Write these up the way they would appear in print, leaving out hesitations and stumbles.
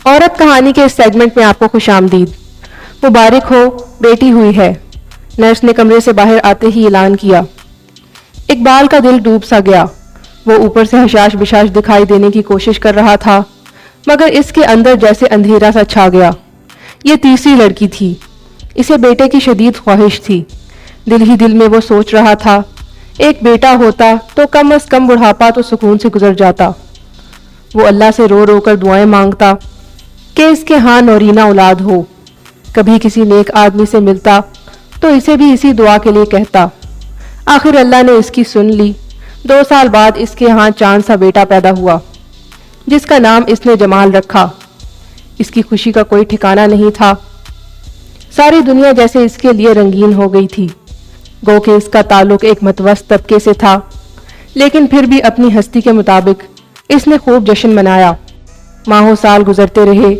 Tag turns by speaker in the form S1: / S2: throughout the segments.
S1: عورت کہانی کے اس سیگمنٹ میں آپ کو خوش آمدید۔ مبارک ہو، بیٹی ہوئی ہے، نرس نے کمرے سے باہر آتے ہی اعلان کیا۔ اقبال کا دل ڈوب سا گیا۔ وہ اوپر سے حشاش بشاش دکھائی دینے کی کوشش کر رہا تھا، مگر اس کے اندر جیسے اندھیرا سا چھا گیا۔ یہ تیسری لڑکی تھی، اسے بیٹے کی شدید خواہش تھی۔ دل ہی دل میں وہ سوچ رہا تھا، ایک بیٹا ہوتا تو کم از کم بڑھاپا تو سکون سے گزر جاتا۔ وہ اللہ سے رو رو کر دعائیں مانگتا کہ اس کے ہاں نورینہ اولاد ہو۔ کبھی کسی نیک آدمی سے ملتا تو اسے بھی اسی دعا کے لیے کہتا۔ آخر اللہ نے اس کی سن لی۔ 2 سال بعد اس کے ہاں چاند سا بیٹا پیدا ہوا، جس کا نام اس نے جمال رکھا۔ اس کی خوشی کا کوئی ٹھکانہ نہیں تھا۔ ساری دنیا جیسے اس کے لیے رنگین ہو گئی تھی۔ گو کہ اس کا تعلق ایک متوسط طبقے سے تھا، لیکن پھر بھی اپنی ہستی کے مطابق اس نے خوب جشن منایا۔ ماہوں سال گزرتے رہے۔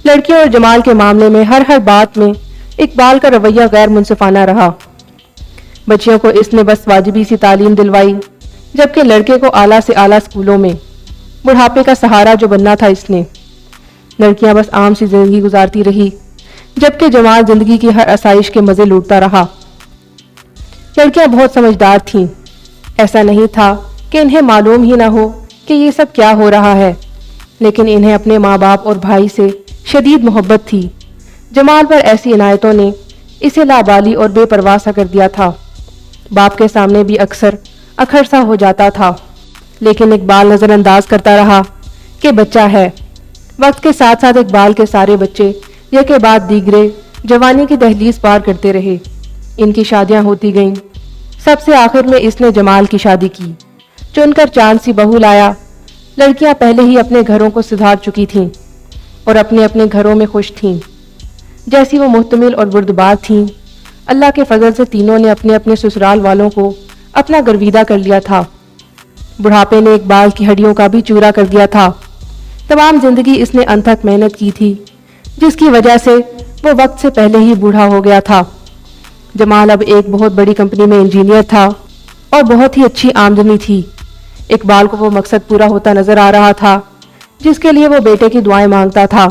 S1: لڑکیوں اور جمال کے معاملے میں ہر بات میں اقبال کا رویہ غیر منصفانہ رہا۔ بچیوں کو اس نے بس واجبی سی تعلیم دلوائی، جبکہ لڑکے کو اعلیٰ سے اعلیٰ اسکولوں میں بڑھاپے کا سہارا جو بننا تھا اس نے۔ لڑکیاں بس عام سی زندگی گزارتی رہی، جبکہ جمال زندگی کی ہر آسائش کے مزے لوٹتا رہا۔ لڑکیاں بہت سمجھدار تھیں۔ ایسا نہیں تھا کہ انہیں معلوم ہی نہ ہو کہ یہ سب کیا ہو رہا ہے، لیکن انہیں اپنے ماں باپ اور بھائی سے شدید محبت تھی۔ جمال پر ایسی عنایتوں نے اسے لابالی اور بے پرواہ سا کر دیا تھا۔ باپ کے سامنے بھی اکثر اکھڑ سا ہو جاتا تھا، لیکن اقبال نظر انداز کرتا رہا کہ بچہ ہے۔ وقت کے ساتھ ساتھ اقبال کے سارے بچے یک کے بعد دیگرے جوانی کی دہلیز پار کرتے رہے۔ ان کی شادیاں ہوتی گئیں۔ سب سے آخر میں اس نے جمال کی شادی کی۔ چن کر چاند سی بہو لایا۔ لڑکیاں پہلے ہی اپنے گھروں کو سدھار چکی تھیں اور اپنے اپنے گھروں میں خوش تھیں۔ جیسی وہ محتمل اور بردبار تھیں، اللہ کے فضل سے تینوں نے اپنے اپنے سسرال والوں کو اپنا گرویدہ کر لیا تھا۔ بڑھاپے نے اقبال کی ہڈیوں کا بھی چورا کر دیا تھا۔ تمام زندگی اس نے انتھک محنت کی تھی، جس کی وجہ سے وہ وقت سے پہلے ہی بوڑھا ہو گیا تھا۔ جمال اب ایک بہت بڑی کمپنی میں انجینئر تھا اور بہت ہی اچھی آمدنی تھی۔ اقبال کو وہ مقصد پورا ہوتا نظر آ رہا تھا جس کے لیے وہ بیٹے کی دعائیں مانگتا تھا۔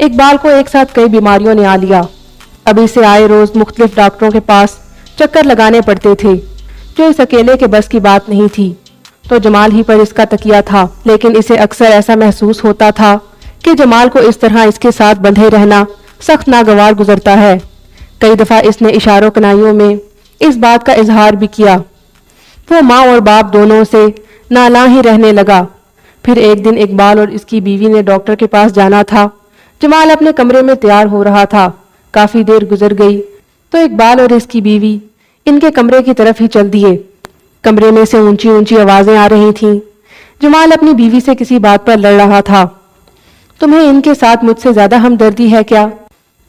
S1: اقبال کو ایک ساتھ کئی بیماریوں نے آ لیا۔ اب اسے آئے روز مختلف ڈاکٹروں کے پاس چکر لگانے پڑتے تھے، جو اس اکیلے کے بس کی بات نہیں تھی۔ تو جمال ہی پر اس کا تکیہ تھا، لیکن اسے اکثر ایسا محسوس ہوتا تھا کہ جمال کو اس طرح اس کے ساتھ بندھے رہنا سخت ناگوار گزرتا ہے۔ کئی دفعہ اس نے اشاروں کنائیوں میں اس بات کا اظہار بھی کیا۔ وہ ماں اور باپ دونوں سے نالاں ہی رہنے لگا۔ پھر ایک دن اقبال اور اس کی بیوی نے ڈاکٹر کے پاس جانا تھا۔ جمال اپنے کمرے میں تیار ہو رہا تھا۔ کافی دیر گزر گئی تو اقبال اور اس کی بیوی ان کے کمرے کی طرف ہی چل دیے۔ کمرے میں سے اونچی اونچی آوازیں آ رہی تھیں۔ جمال اپنی بیوی سے کسی بات پر لڑ رہا تھا۔ تمہیں ان کے ساتھ مجھ سے زیادہ ہمدردی ہے کیا؟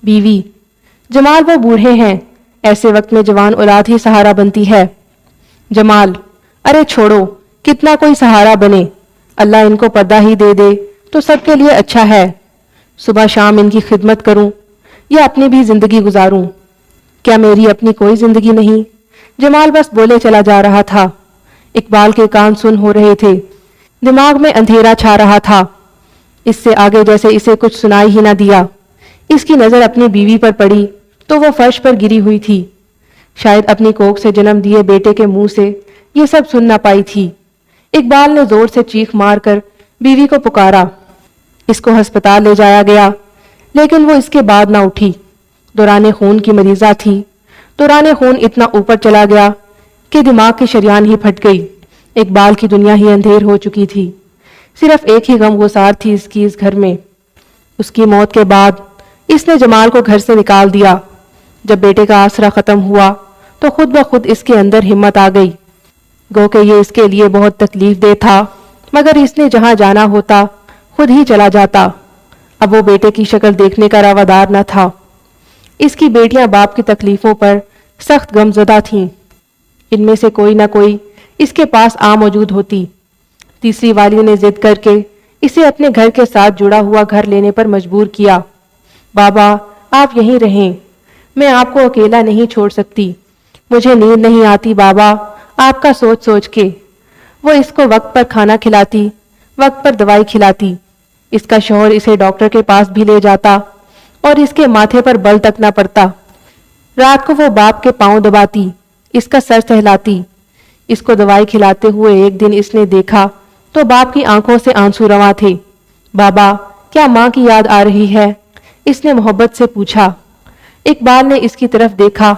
S1: بیوی: جمال وہ بوڑھے ہیں، ایسے وقت میں جوان اولاد ہی سہارا بنتی ہے۔ جمال: ارے چھوڑو، کتنا کوئی سہارا بنے، اللہ ان کو پردہ ہی دے دے تو سب کے لیے اچھا ہے۔ صبح شام ان کی خدمت کروں یا اپنی بھی زندگی گزاروں؟ کیا میری اپنی کوئی زندگی نہیں؟ جمال بس بولے چلا جا رہا تھا۔ اقبال کے کان سن ہو رہے تھے۔ دماغ میں اندھیرا چھا رہا تھا۔ اس سے آگے جیسے اسے کچھ سنائی ہی نہ دیا۔ اس کی نظر اپنی بیوی پر پڑی تو وہ فرش پر گری ہوئی تھی۔ شاید اپنی کوکھ سے جنم دیے بیٹے کے منہ سے یہ سب سن نہ پائی تھی۔ اقبال نے زور سے چیخ مار کر بیوی کو پکارا۔ اس کو ہسپتال لے جایا گیا، لیکن وہ اس کے بعد نہ اٹھی۔ دوران خون کی مریضہ تھی۔ دوران خون اتنا اوپر چلا گیا کہ دماغ کی شریان ہی پھٹ گئی۔ اقبال کی دنیا ہی اندھیر ہو چکی تھی۔ صرف ایک ہی غم گسار تھی اس کی اس گھر میں۔ اس کی موت کے بعد اس نے جمال کو گھر سے نکال دیا۔ جب بیٹے کا آسرا ختم ہوا تو خود بخود اس کے اندر ہمت آ گئی۔ گو کہ یہ اس کے لیے بہت تکلیف دہ تھا، مگر اس نے جہاں جانا ہوتا خود ہی چلا جاتا۔ اب وہ بیٹے کی شکل دیکھنے کا روادار نہ تھا۔ اس کی بیٹیاں باپ کی تکلیفوں پر سخت غمزدہ تھیں۔ ان میں سے کوئی نہ کوئی اس کے پاس آ موجود ہوتی۔ تیسری والی نے ضد کر کے اسے اپنے گھر کے ساتھ جڑا ہوا گھر لینے پر مجبور کیا۔ بابا آپ یہیں رہیں، میں آپ کو اکیلا نہیں چھوڑ سکتی، مجھے نیند نہیں آتی بابا آپ کا سوچ سوچ کے۔ وہ اس کو وقت پر کھانا کھلاتی، وقت پر دوائی کھلاتی۔ اس کا شوہر اسے ڈاکٹر کے پاس بھی لے جاتا اور اس کے ماتھے پر بل تک نہ پڑتا۔ رات کو وہ باپ کے پاؤں دباتی، اس کا سر سہلاتی۔ اس کو دوائی کھلاتے ہوئے ایک دن اس نے دیکھا تو باپ کی آنکھوں سے آنسو رواں تھے۔ بابا، کیا ماں کی یاد آ رہی ہے؟ اس نے محبت سے پوچھا۔ اقبال نے اس کی طرف دیکھا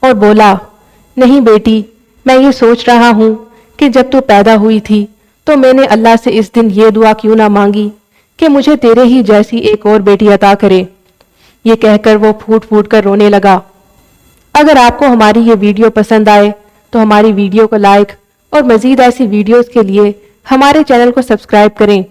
S1: اور بولا، نہیں بیٹی، میں یہ سوچ رہا ہوں کہ جب تو پیدا ہوئی تھی تو میں نے اللہ سے اس دن یہ دعا کیوں نہ مانگی کہ مجھے تیرے ہی جیسی ایک اور بیٹی عطا کرے۔ یہ کہہ کر وہ پھوٹ پھوٹ کر رونے لگا۔ اگر آپ کو ہماری یہ ویڈیو پسند آئے تو ہماری ویڈیو کو لائک اور مزید ایسی ویڈیوز کے لیے ہمارے چینل کو سبسکرائب کریں۔